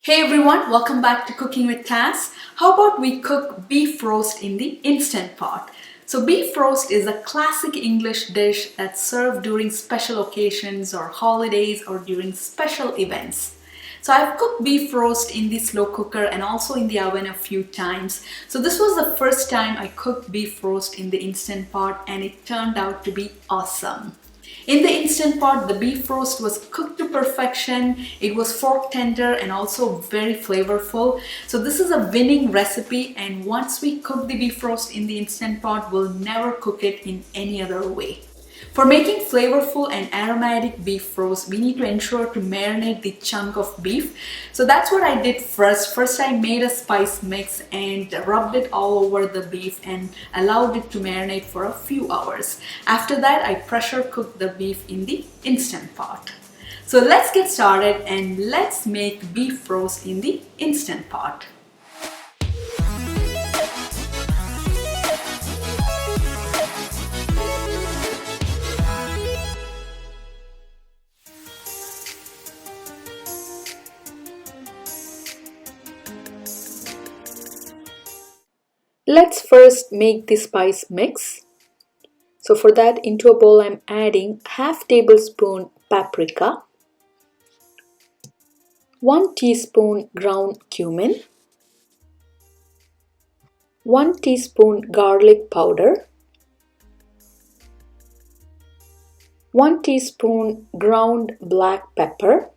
Hey everyone, welcome back to Cooking with Taz. How about we cook beef roast in the Instant Pot? So beef roast is a classic English dish that's served during special occasions or holidays or during special events. So I've cooked beef roast in the slow cooker and also in the oven a few times. So this was the first time I cooked beef roast in the Instant Pot and it turned out to be awesome. In the Instant Pot, the beef roast was cooked to perfection. It was fork tender and also very flavorful. So this is a winning recipe, and once we cook the beef roast in the Instant Pot, we'll never cook it in any other way. For making flavorful and aromatic beef roast, we need to ensure to marinate the chunk of beef. So that's what I did first. First I made a spice mix and rubbed it all over the beef and allowed it to marinate for a few hours. After that, I pressure cooked the beef in the Instant Pot. So let's get started and let's make beef roast in the Instant Pot. Let's first make the spice mix. So for that, into a bowl I'm adding half tablespoon paprika, 1 teaspoon ground cumin, 1 teaspoon garlic powder, 1 teaspoon ground black pepper,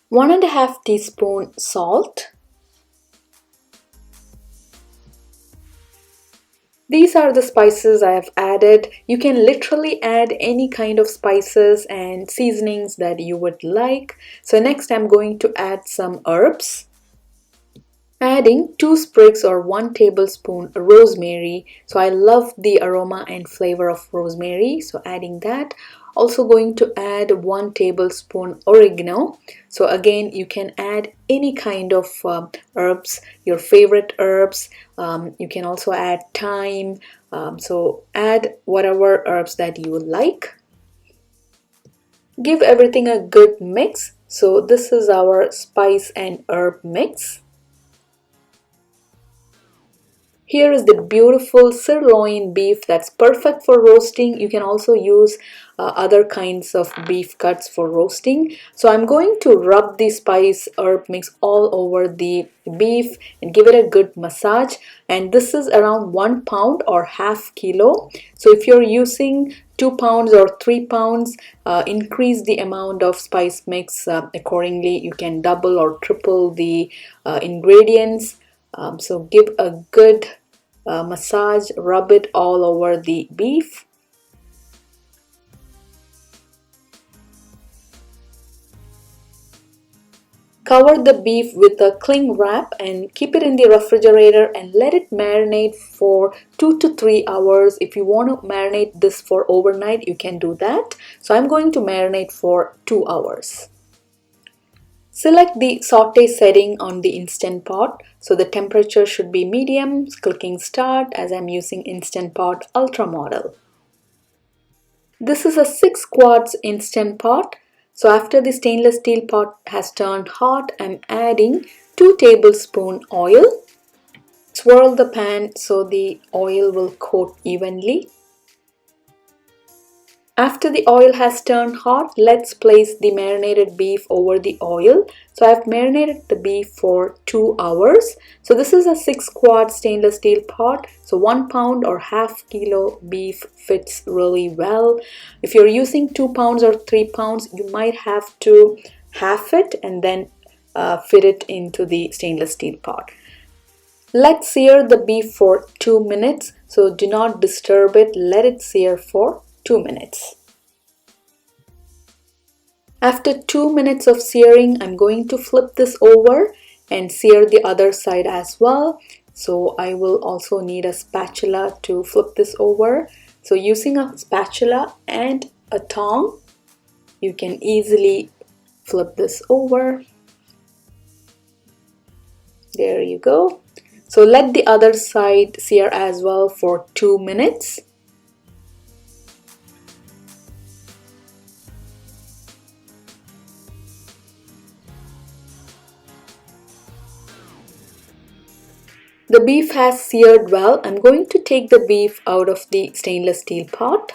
1.5 teaspoon salt. These are the spices I have added. You can literally add any kind of spices and seasonings that you would like. So next I'm going to add some herbs. Adding 2 sprigs or 1 tablespoon rosemary. So I love the aroma and flavor of rosemary, so adding that. Also going to add 1 tablespoon oregano. So again, you can add any kind of herbs, your favorite herbs. You can also add thyme. So add whatever herbs that you like. Give everything a good mix. So this is our spice and herb mix. Here is the beautiful sirloin beef that's perfect for roasting. You can also use other kinds of beef cuts for roasting. So I'm going to rub the spice herb mix all over the beef and give it a good massage. And this is around 1 pound or half kilo. So if you're using 2 pounds or 3 pounds, increase the amount of spice mix accordingly. You can double or triple the ingredients. So give a good massage, rub it all over the beef. Cover the beef with a cling wrap and keep it in the refrigerator and let it marinate for 2 to 3 hours. If you want to marinate this for overnight, you can do that. So I'm going to marinate for 2 hours. Select the saute setting on the Instant Pot. So the temperature should be medium, clicking start as I'm using Instant Pot Ultra model. This is a 6 quarts Instant Pot. So after the stainless steel pot has turned hot, I'm adding 2 tablespoons oil. Swirl the pan so the oil will coat evenly. After the oil has turned hot, let's place the marinated beef over the oil. So I've marinated the beef for 2 hours. So this is a 6 quart stainless steel pot. So 1 pound or half kilo beef fits really well. If you're using 2 pounds or 3 pounds, you might have to half it and then fit it into the stainless steel pot. Let's sear the beef for 2 minutes. So do not disturb it. Let it sear for 2 minutes. After 2 minutes of searing, I'm going to flip this over and sear the other side as well. So I will also need a spatula to flip this over. So using a spatula and a tong, you can easily flip this over. There you go. So let the other side sear as well for 2 minutes. The beef has seared well. I'm going to take the beef out of the stainless steel pot.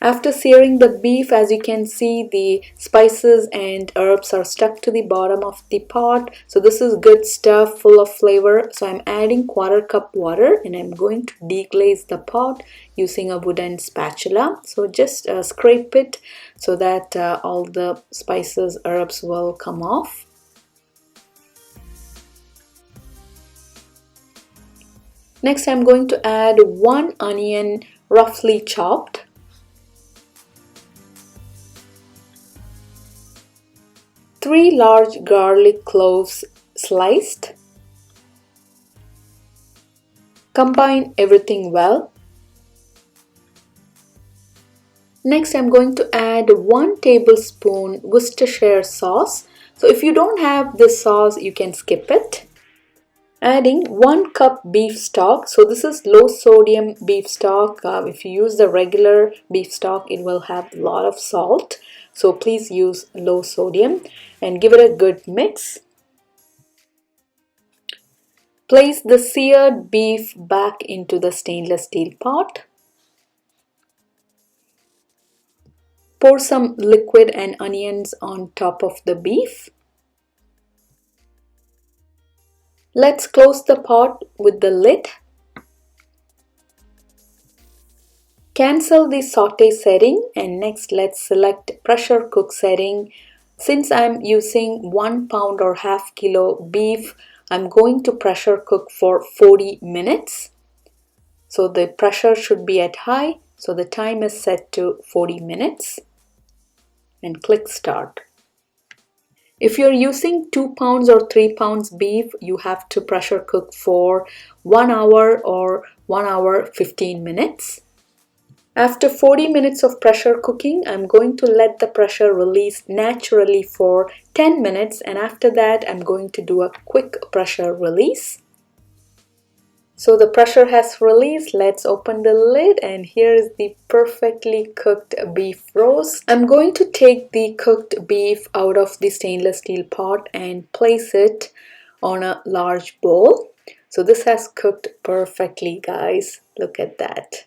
After searing the beef, as you can see, the spices and herbs are stuck to the bottom of the pot. So this is good stuff, full of flavor. So I'm adding 1/4 cup water and I'm going to deglaze the pot using a wooden spatula. So just scrape it so that all the spices, herbs will come off. Next, I'm going to add 1 onion roughly chopped. 3 large garlic cloves sliced. Combine everything well. Next, I'm going to add 1 tablespoon Worcestershire sauce. So if you don't have this sauce, you can skip it. Adding 1 cup beef stock. So this is low sodium beef stock. If you use the regular beef stock, it will have a lot of salt. So please use low sodium and give it a good mix. Place the seared beef back into the stainless steel pot. Pour some liquid and onions on top of the beef. Let's close the pot with the lid. Cancel the saute setting and next let's select pressure cook setting. Since I'm using 1 pound or half kilo beef, I'm going to pressure cook for 40 minutes. So the pressure should be at high, so the time is set to 40 minutes. And click start. If you're using 2 pounds or 3 pounds beef, you have to pressure cook for 1 hour or 1 hour 15 minutes. After 40 minutes of pressure cooking, I'm going to let the pressure release naturally for 10 minutes and after that I'm going to do a quick pressure release. So the pressure has released. Let's open the lid and here is the perfectly cooked beef roast. I'm going to take the cooked beef out of the stainless steel pot and place it on a large bowl. So this has cooked perfectly, guys. Look at that.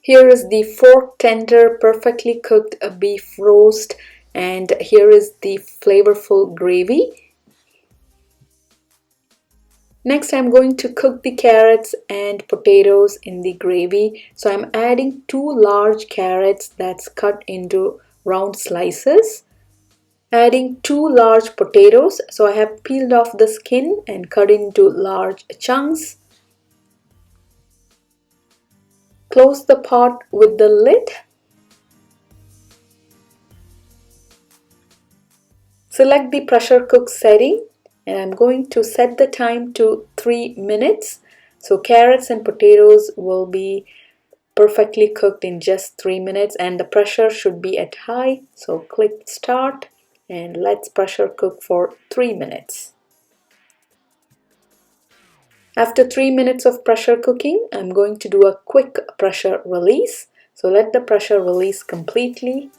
Here is the fork tender, perfectly cooked beef roast and here is the flavorful gravy. Next, I'm going to cook the carrots and potatoes in the gravy. So I'm adding 2 large carrots that's cut into round slices. Adding 2 large potatoes. So I have peeled off the skin and cut into large chunks. Close the pot with the lid. Select the pressure cook setting and I'm going to set the time to 3 minutes. So carrots and potatoes will be perfectly cooked in just 3 minutes and the pressure should be at high. So click start and let's pressure cook for 3 minutes. After 3 minutes of pressure cooking, I'm going to do a quick pressure release. So let the pressure release completely.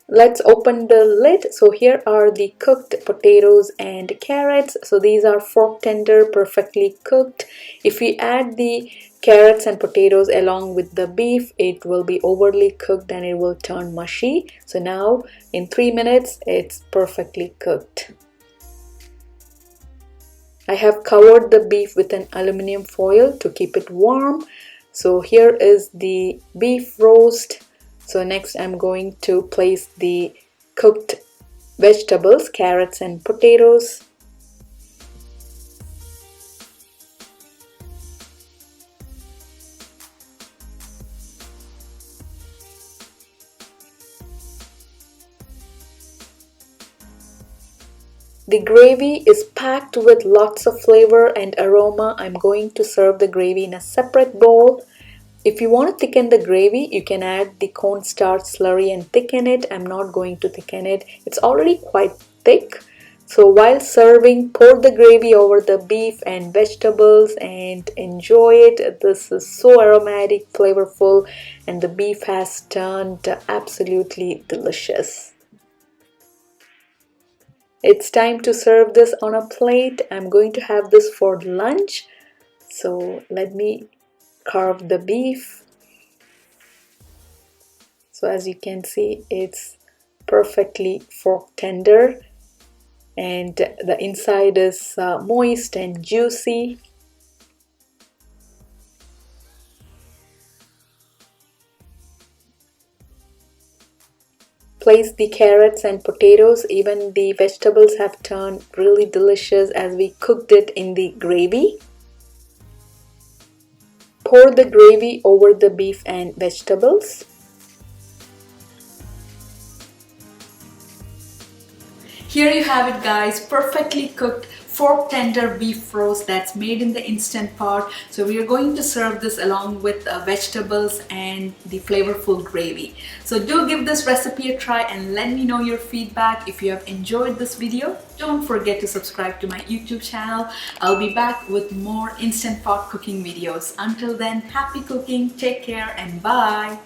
Let's open the lid. So here are the cooked potatoes and carrots. So these are fork tender, perfectly cooked. If we add the carrots and potatoes along with the beef, it will be overly cooked and it will turn mushy. So now in 3 minutes, it's perfectly cooked. I have covered the beef with an aluminum foil to keep it warm. So here is the beef roast. So next I'm going to place the cooked vegetables, carrots and potatoes. The gravy is packed with lots of flavor and aroma. I'm going to serve the gravy in a separate bowl. If you want to thicken the gravy, you can add the cornstarch slurry and thicken it. I'm not going to thicken it. It's already quite thick. So while serving, pour the gravy over the beef and vegetables and enjoy it. This is so aromatic, flavorful, and the beef has turned absolutely delicious. It's time to serve this on a plate. I'm going to have this for lunch. So let me carve the beef. So as you can see, it's perfectly fork tender and the inside is moist and juicy. Place the carrots and potatoes. Even the vegetables have turned really delicious as we cooked it in the gravy. Pour the gravy over the beef and vegetables. Here you have it, guys, perfectly cooked fork tender beef roast that's made in the instant pot. So we are going to serve this along with vegetables and the flavorful gravy. So do give this recipe a try and let me know your feedback. If you have enjoyed this video, don't forget to subscribe to my YouTube channel. I'll be back with more instant pot cooking videos. Until then, happy cooking, take care, and bye.